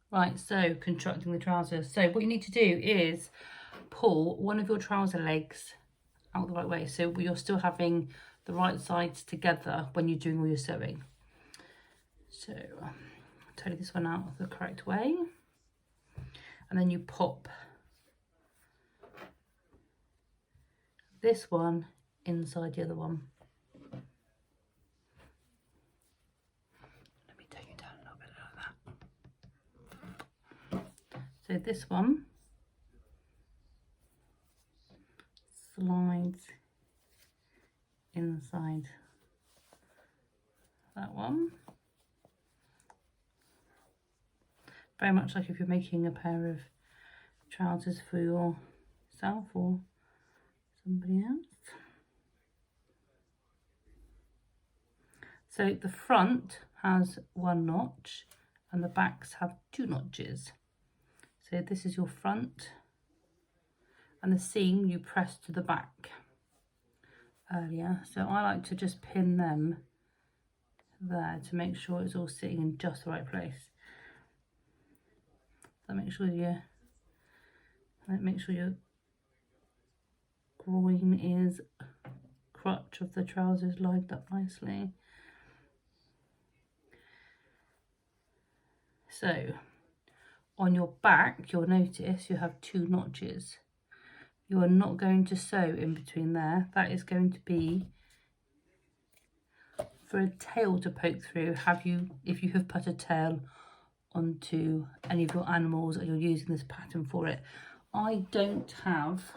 Right, so constructing the trousers. So what you need to do is pull one of your trouser legs out the right way, so you're still having the right sides together when you're doing all your sewing. So take this one out the correct way, and then you pop this one inside the other one. Let me take it down a little bit like that. So this one slides inside that one. Very much like if you're making a pair of trousers for yourself or somebody else. So the front has one notch and the backs have two notches. So this is your front, and the seam you press to the back earlier. So I like to just pin them there to make sure it's all sitting in just the right place. So make sure your groin is crotch of the trousers lined up nicely. So on your back, you'll notice you have two notches. You are not going to sew in between there. That is going to be for a tail to poke through. If you have put a tail onto any of your animals and you're using this pattern for it. I don't have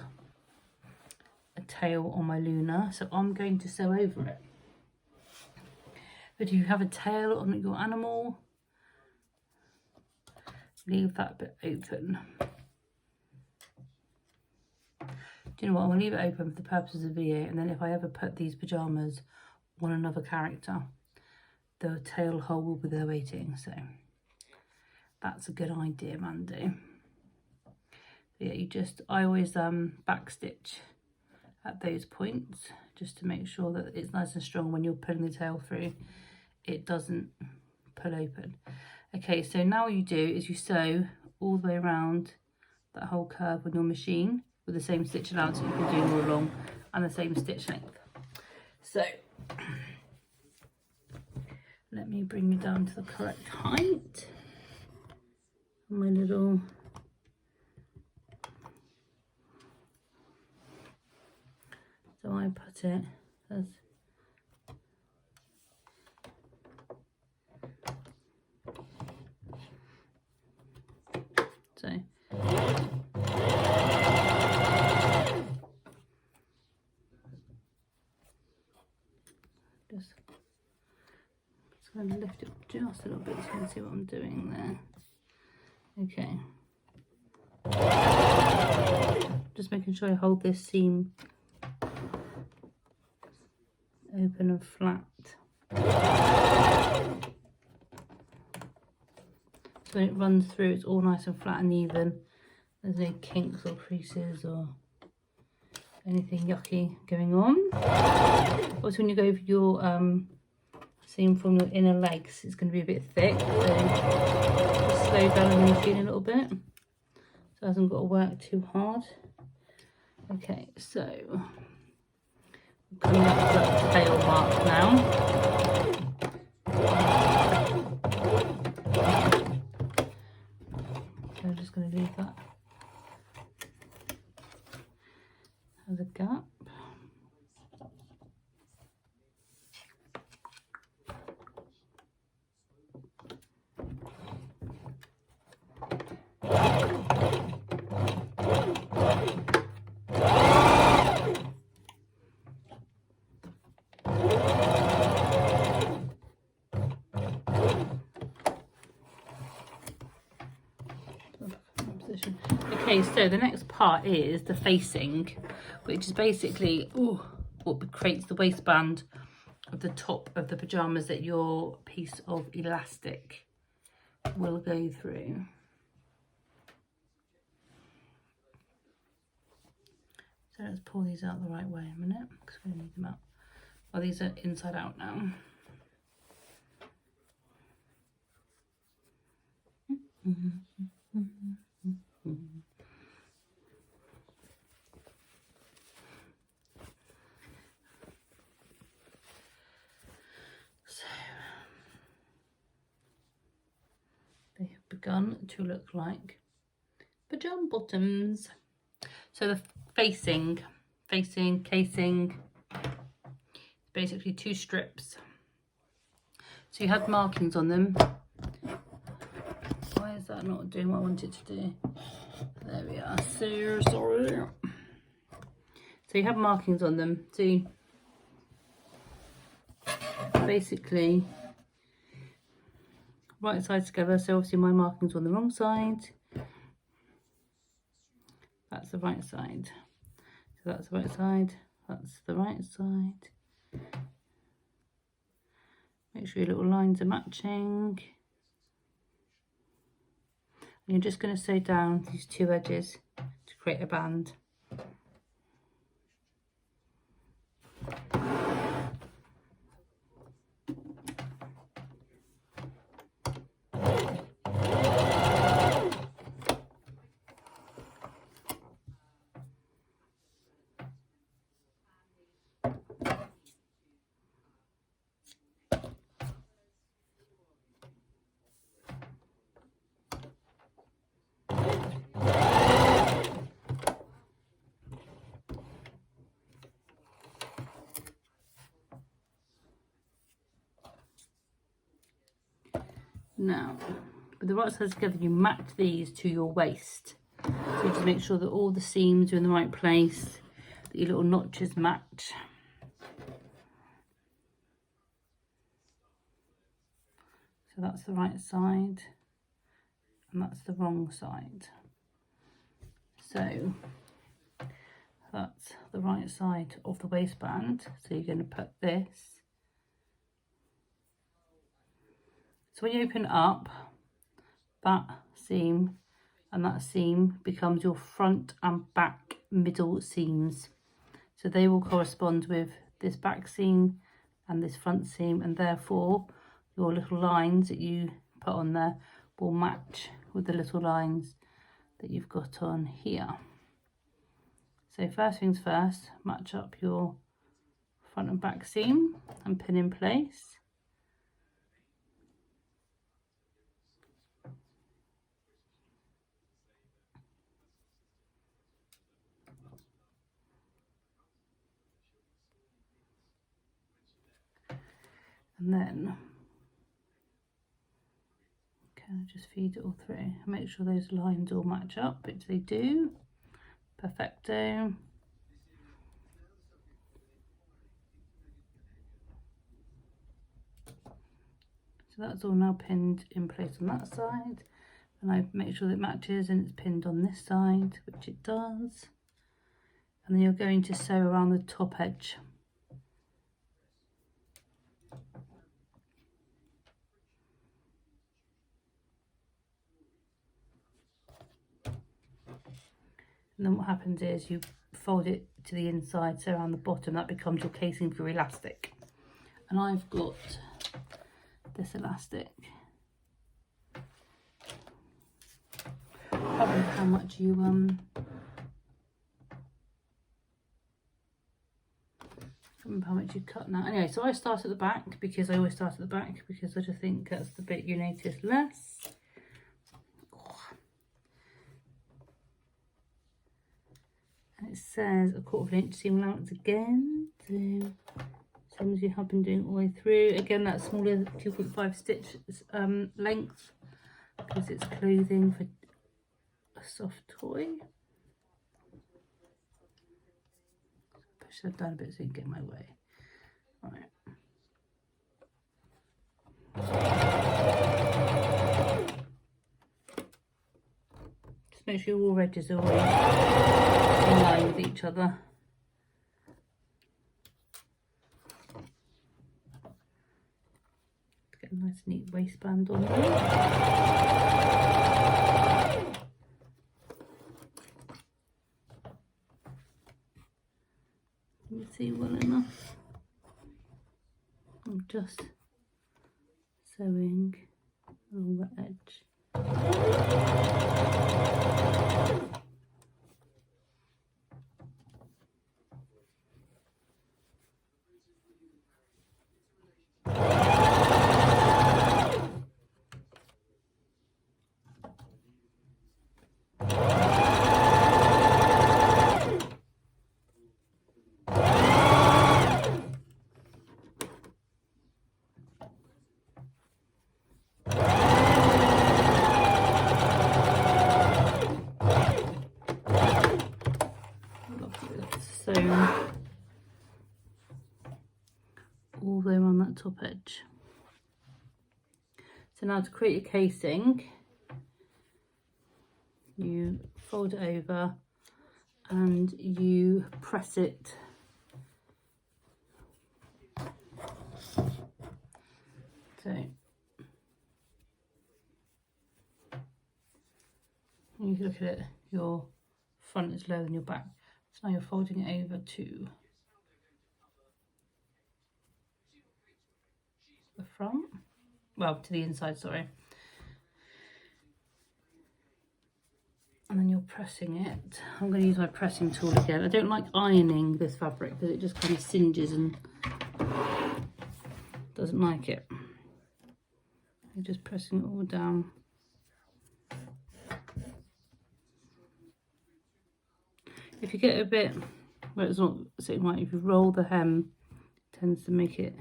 a tail on my Luna, so I'm going to sew over it. But if you have a tail on your animal, leave that bit open. Do you know what? I'm going to leave it open for the purposes of the video, and then if I ever put these pyjamas on another character, the tail hole will be there waiting. So that's a good idea, Mandy. Yeah, I always back stitch at those points just to make sure that it's nice and strong when you're pulling the tail through. It doesn't pull open. Okay, so now what you do is you sew all the way around that whole curve on your machine with the same stitch allowance that you've been doing all along and the same stitch length. So let me bring you down to the correct height. My little so I put it as so just going to lift it just a little bit so you can see what I'm doing there. Okay, just making sure I hold this seam open and flat. So when it runs through, it's all nice and flat and even. There's no kinks or creases or anything yucky going on. Also, when you go over your seam from your inner legs, it's going to be a bit thick, so just slow down the machine a little bit so it hasn't got to work too hard. Okay, so coming up to that tail mark now. So I'm just going to leave that as a gap. Okay, so the next part is the facing, which is basically what creates the waistband of the top of the pyjamas that your piece of elastic will go through. So let's pull these out the right way in a minute because we need them out. Well, these are inside out now. So they have begun to look like pajama bottoms. So the casing, basically 2 strips. So you have markings on them. Why is that not doing what I want it to do? There we are. So sorry. So you have markings on them. So basically right sides together. So obviously my markings on the wrong side. That's the right side. So that's the right side. That's the right side. Make sure your little lines are matching. And you're just going to sew down these 2 edges to create a band. Now, with the right sides together, you match these to your waist. So just make sure that all the seams are in the right place, that your little notches match. So that's the right side, and that's the wrong side. So that's the right side of the waistband. So you're going to put this. So when you open it up, that seam and that seam becomes your front and back middle seams. So they will correspond with this back seam and this front seam, and therefore your little lines that you put on there will match with the little lines that you've got on here. So first things first, match up your front and back seam and pin in place. And then kind of just feed it all through and make sure those lines all match up, which they do. Perfecto. So that's all now pinned in place on that side, and I make sure that it matches and it's pinned on this side, which it does. And then you're going to sew around the top edge. And then what happens is you fold it to the inside, so around the bottom, that becomes your casing for your elastic. And I've got this elastic. Probably how much you remember how much you cut now. Anyway, so I start at the back because I always start at the back because I just think that's the bit you notice less. And it says 1/4 inch seam allowance again, so same as you have been doing all the way through. Again, that smaller 2.5 stitch length because it's clothing for a soft toy. Push that down a bit so you can get in my way. Right. Just make sure all edges are always in line with each other. Get a nice neat waistband on there. Can you see well enough? I'm just sewing along the edge. all the way around that top edge. So now to create your casing, you fold it over and you press it so you look at it, your front is lower than your back, so now you're folding it over to the front, well, to the inside, sorry, and then you're pressing it. I'm going to use my pressing tool again. I don't like ironing this fabric because it just kind of singes and doesn't like it. You're just pressing it all down. If you get a bit where it's not sitting right, if you roll the hem, it tends to make it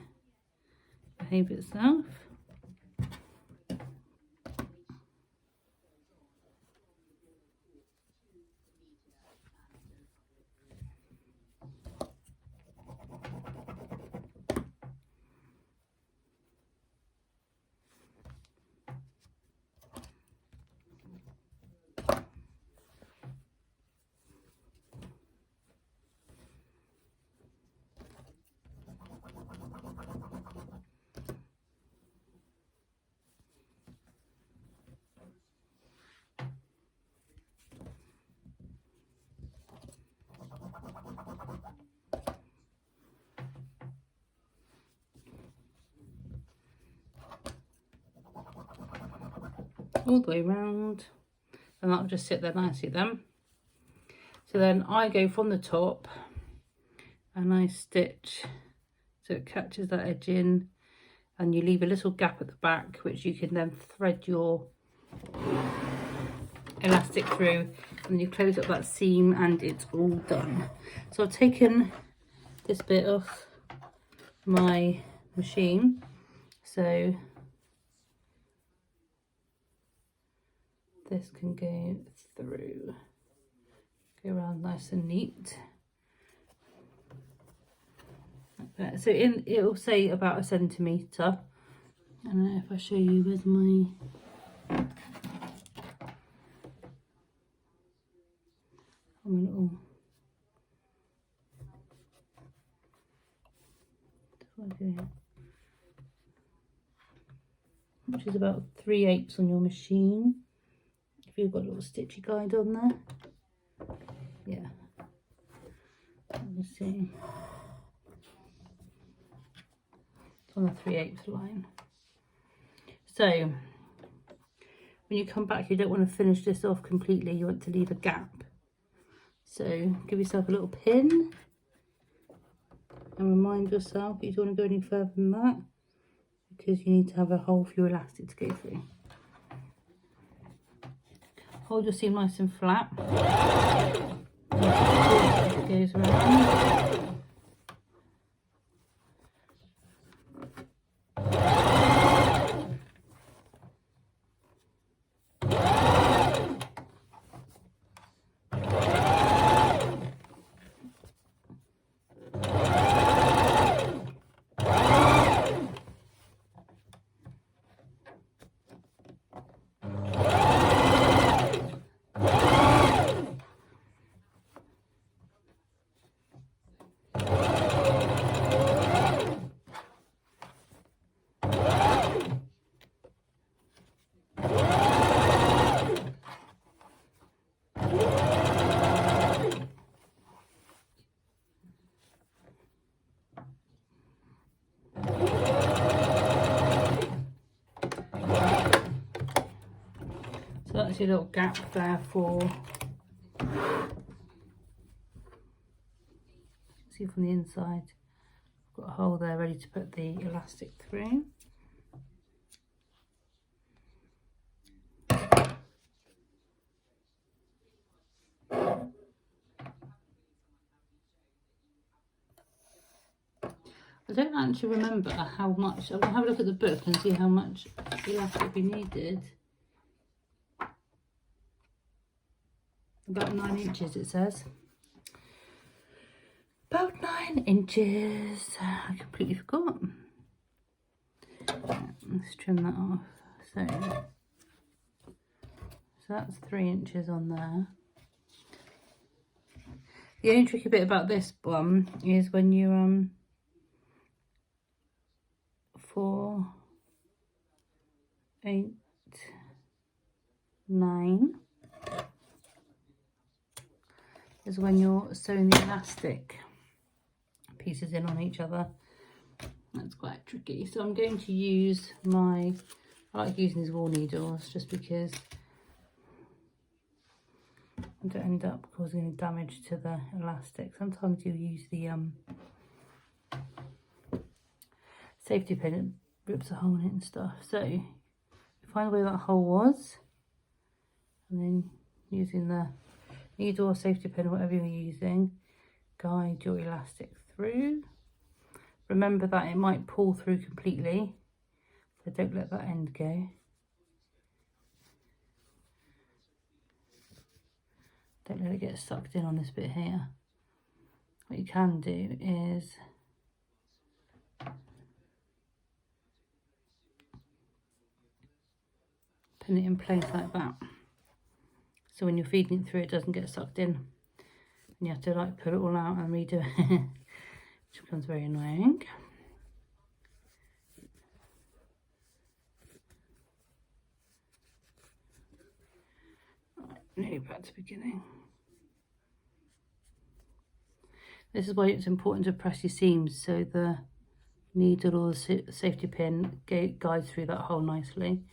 behave itself. All the way around, and that'll just sit there nicely then. So then I go from the top and I stitch so it catches that edge in, and you leave a little gap at the back which you can then thread your elastic through, and then you close up that seam and it's all done. So I've taken this bit off my machine, so this can go through, go around nice and neat. Like that. So it'll say about 1 centimetre. And then if I show you with my little which is about 3/8 on your machine. If you've got a little stitchy guide on there, yeah. Let me see. It's on the 3/8 line. So when you come back, you don't want to finish this off completely. You want to leave a gap. So give yourself a little pin and remind yourself you don't want to go any further than that, because you need to have a hole for your elastic to go through. Hold your seam nice and flat. It goes around. That's your little gap there for, see from the inside, I've got a hole there ready to put the elastic through. I don't actually remember how much, I'm going to have a look at the book and see how much elastic we needed. About 9 inches it says. about 9 inches. I completely forgot. Let's trim that off. So that's 3 inches on there. The only tricky bit about this one is when you 4, 8, 9 is when you're sewing the elastic pieces in on each other. That's quite tricky. So I'm going to use I like using these wool needles just because I don't end up causing any damage to the elastic. Sometimes you use the safety pin, it rips a hole in it and stuff. So you find where that hole was, and then using the needle or safety pin or whatever you're using, guide your elastic through. Remember that it might pull through completely, so don't let that end go. Don't let it get sucked in on this bit here. What you can do is pin it in place like that. So when you're feeding it through, it doesn't get sucked in. And you have to like pull it all out and redo it, which becomes very annoying. Right, nearly back to the beginning. This is why it's important to press your seams so the needle or the safety pin guides through that hole nicely.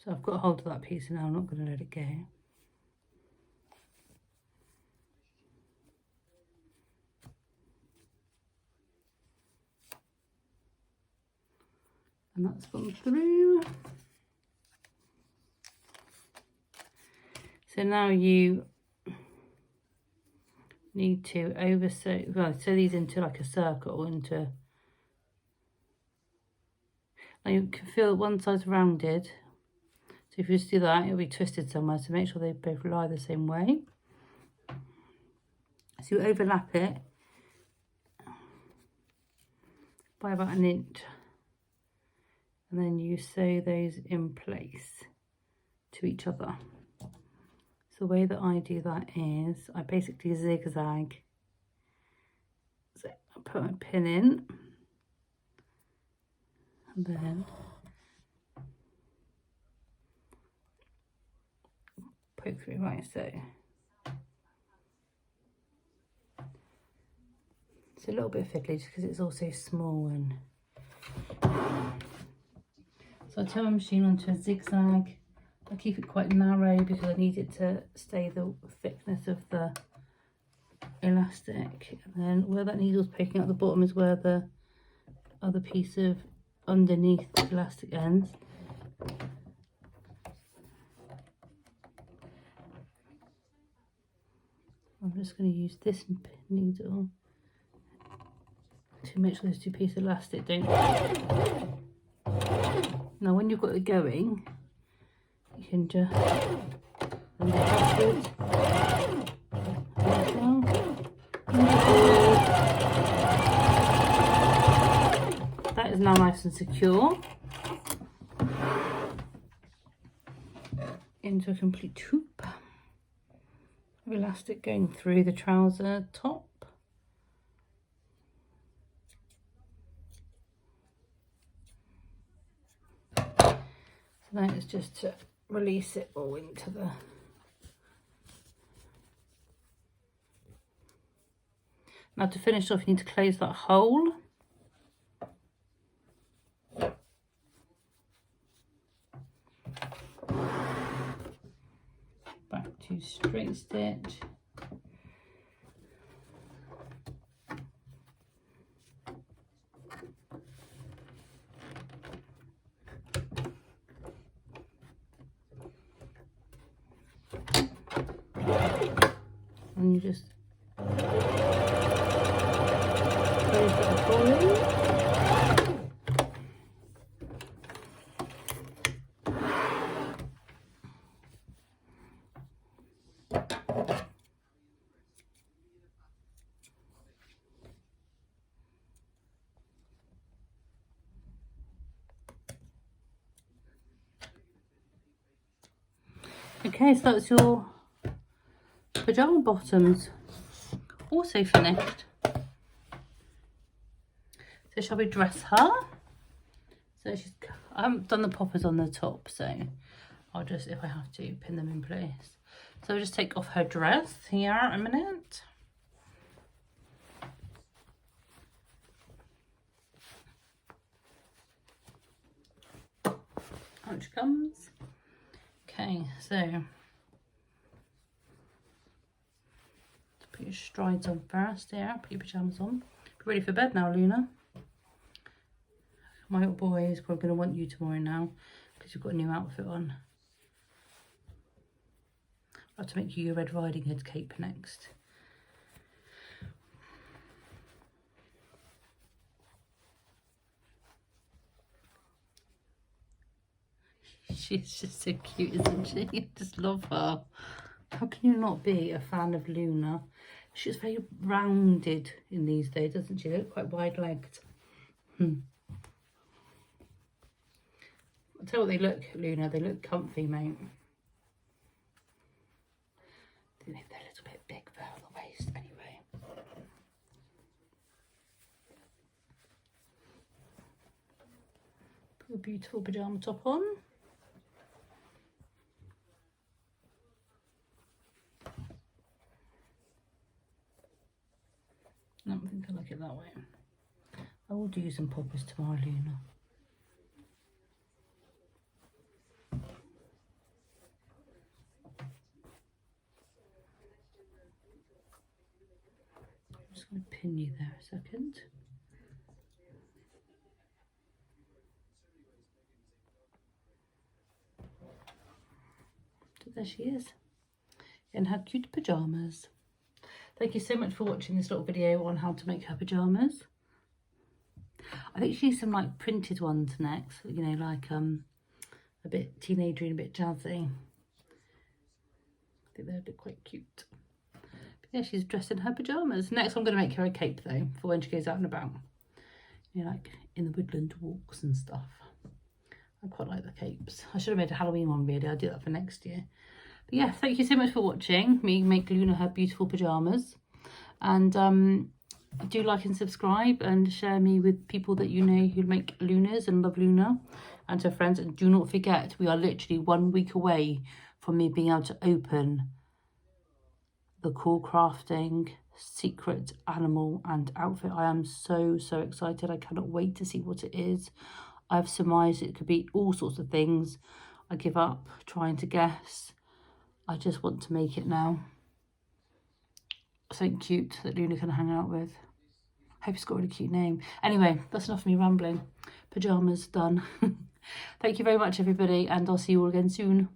So I've got a hold of that piece and now I'm not going to let it go. And that's gone through. So now you need to sew these into like a circle, now you can feel one side's rounded. So if you just do that, it'll be twisted somewhere, so make sure they both lie the same way. So you overlap it by about 1 inch. And then you sew those in place to each other. So the way that I do that is I basically zigzag. So I put my pin in and then poke through like so. It's a little bit fiddly just because it's also small and so I turn my machine onto a zigzag. I keep it quite narrow because I need it to stay the thickness of the elastic. And then where that needle's poking out the bottom is where the other piece of underneath the elastic ends. I'm just going to use this needle to make sure those two pieces of elastic don't. Now when you've got it going, you can just bend it backwards. That is now nice and secure into a complete hoop of elastic going through the trouser top. So now it's just to release it all into the now to finish off you need to close that hole. Back to straight stitch. And you just close Okay, so that's your pyjama bottoms also finished. So shall we dress her? So I haven't done the poppers on the top, so I'll just, if I have to, pin them in place. So I'll just take off her dress here a minute. Out she comes. Okay, so put your strides on first here, put your pyjamas on. Be ready for bed now, Luna. My little boy is probably going to want you tomorrow now because you've got a new outfit on. I'll have to make you your Red Riding Hood cape next. She's just so cute, isn't she? I just love her. How can you not be a fan of Luna? She's very rounded in these days, doesn't she? They look quite wide-legged. I'll tell you what they look, Luna. They look comfy, mate. They're a little bit big for the waist, anyway. Put a beautiful pyjama top on. I don't think I like it that way. I will do some poppers tomorrow, Luna. I'm just going to pin you there a second. So there she is, in her cute pyjamas. Thank you so much for watching this little video on how to make her pyjamas. I think she needs some like printed ones next, you know, like a bit teenager and a bit jazzy. I think they'd be quite cute. But yeah, she's dressed in her pyjamas. Next I'm going to make her a cape though, for when she goes out and about. You know, like in the woodland walks and stuff. I quite like the capes. I should have made a Halloween one really. I'll do that for next year. But yeah, thank you so much for watching me make Luna her beautiful pyjamas. And do like and subscribe and share me with people that you know who make Lunas and love Luna, and to friends. And do not forget, we are literally 1 week away from me being able to open the Cool Crafting secret animal and outfit. I am so excited. I cannot wait to see what it is. I've surmised it could be all sorts of things. I give up trying to guess. I just want to make it now. Something cute that Luna can hang out with. Hope it's got a really cute name. Anyway, that's enough of me rambling. Pyjamas done. Thank you very much, everybody, and I'll see you all again soon.